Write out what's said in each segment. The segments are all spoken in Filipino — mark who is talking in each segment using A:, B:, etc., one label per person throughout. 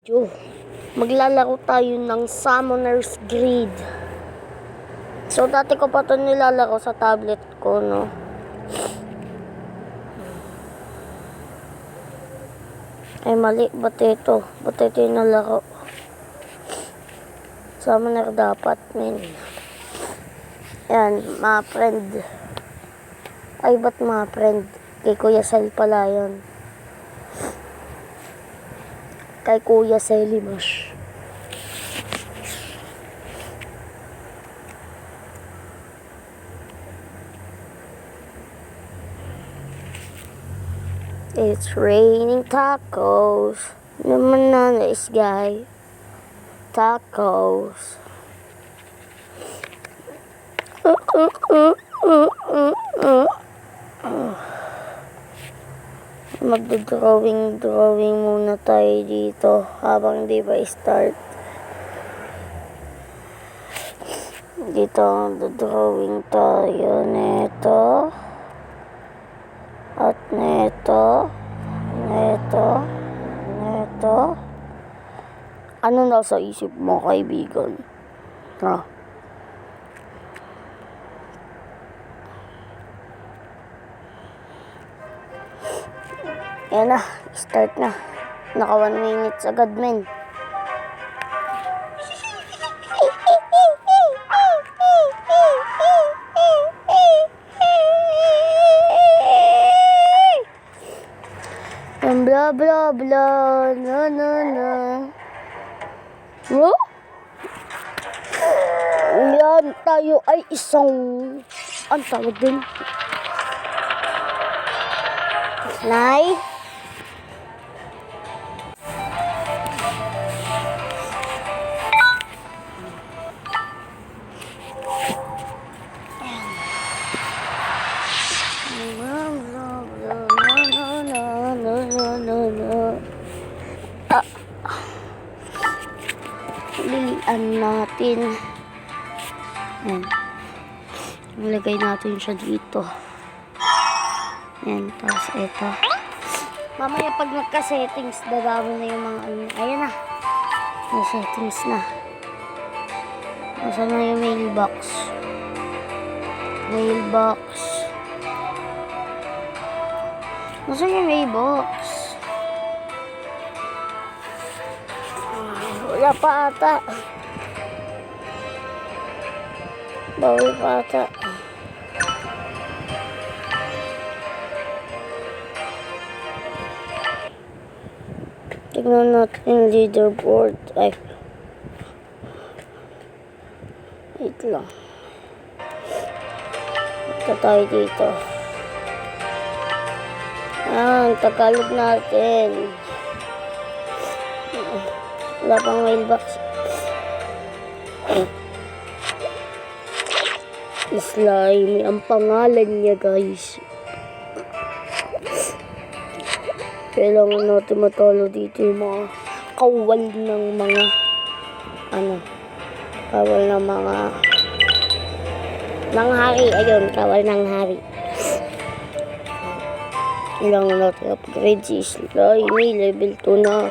A: Yo, maglalaro tayo ng Summoner's Grid. So, dati ko pa ito nilalaro sa tablet ko, no? Ay, mali. Ba't ito? Ba't ito yung nalaro? Summoner dapat, men. Yan, mga friend. Ay, ba't mga friend? Kay Kuya Sel pala yun. Kay Kuya Selimash. It's raining tacos. Naman na nice guy. Tacos. Magdodrawing muna tayo dito habang di ba start. Dito magdodrawing tayo neto. At neto. Ano nasa isip mo, kaibigan? Ha? Yan na, start na. Naka 1 minutes agad, men. Blah blah blah, na. Oh? Yan, tayo ay isang, ang tawag din? Nay? Lilian natin. Yan. Nilagay natin siya dito. Yan. Tapos ito. Mamaya pag nagka-settings, dadawin na yung mga ano. Ayan na. May settings na. Nasaan na yung mailbox? Nasaan yung mailbox? Wala pa ata. Bawal pa ata. Tignan natin yung leaderboard. Ay. Wait lang. Ito tayo dito. Tagalog natin. Wala pang mailbox. Slime ang pangalan niya, guys. Kailangan natin matalo dito yung mga kawal ng mga kawal ng mga nanghari. Ayun, kawal ng hari. Kailangan natin upgrade si Slime. Level 2 na.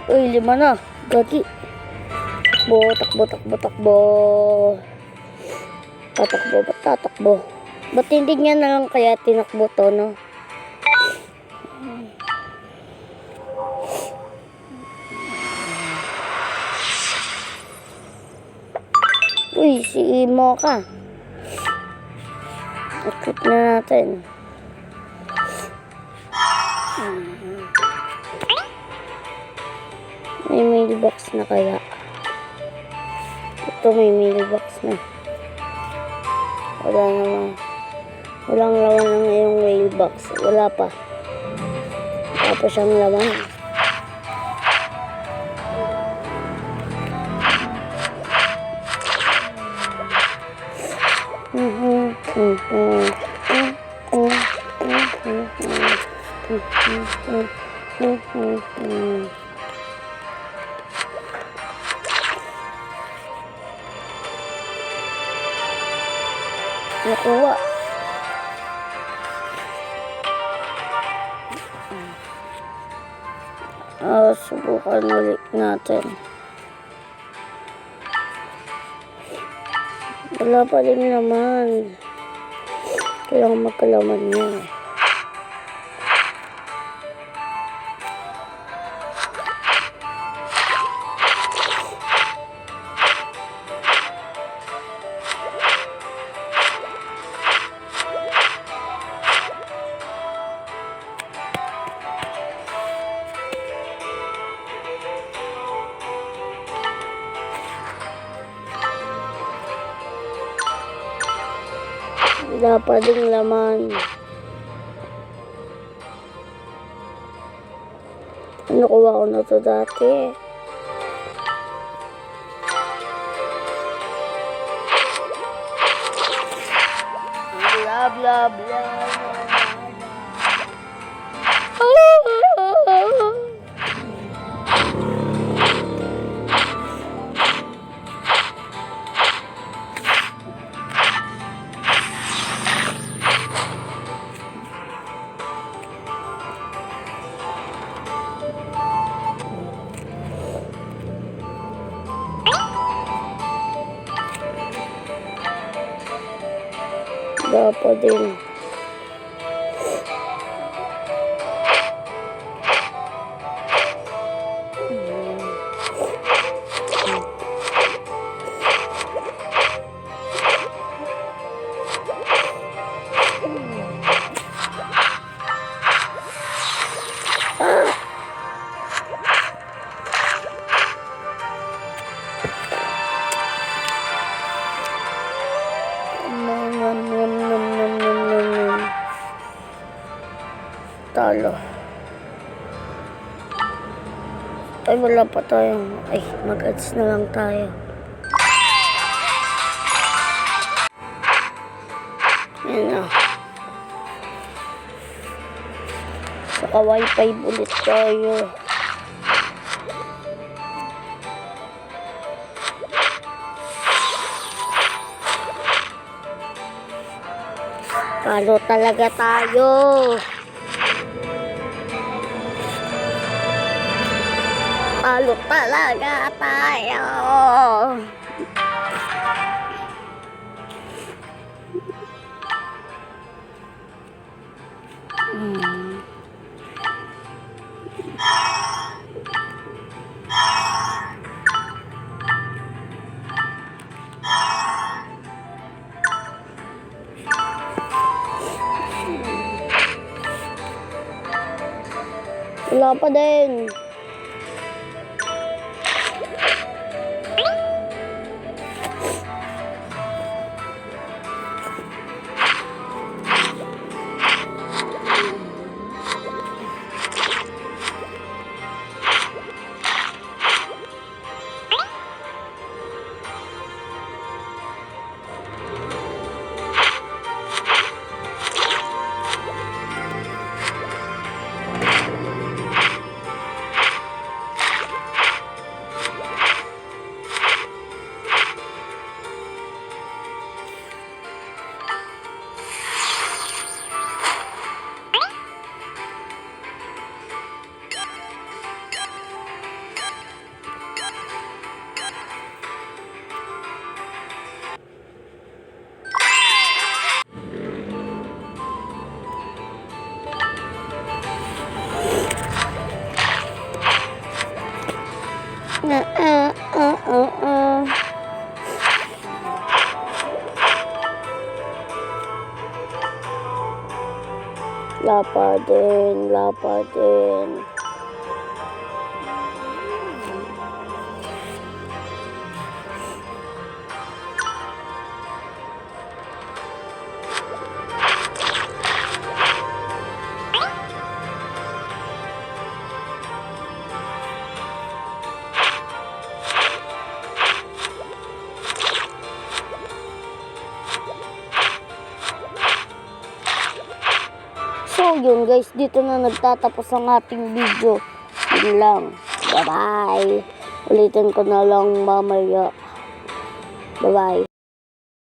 A: Uy, 5 na. Gagi. Takbo. Tatakbo. Ba't hindi niya na lang kaya tinakbo to, no? Uy, si Imo ka. Equip na natin. May mailbox na kaya. Ito may mailbox na. Wala naman. Walang laman ng iyong whale box. Wala pa. Wala pa siyang laman. Nakuha. Subukan ulit natin. Wala pa rin naman. Kailangan magkalaman niya. Wala pa ding laman. Nakuha ko na to dati. Blah, blah, blah. Dapat din. Talo. Ay, wala pa tayong... Ay, mag-ads na lang tayo. Yan na. Saka wifi ulit tayo. Talo talaga tayo. Talo talaga tayo. Wala pa din. Lapa din, lapa din. yun guys, dito na nagtatapos ang ating video. Yun lang. Bye-bye. Ulitin ko na lang mamaya. Bye-bye.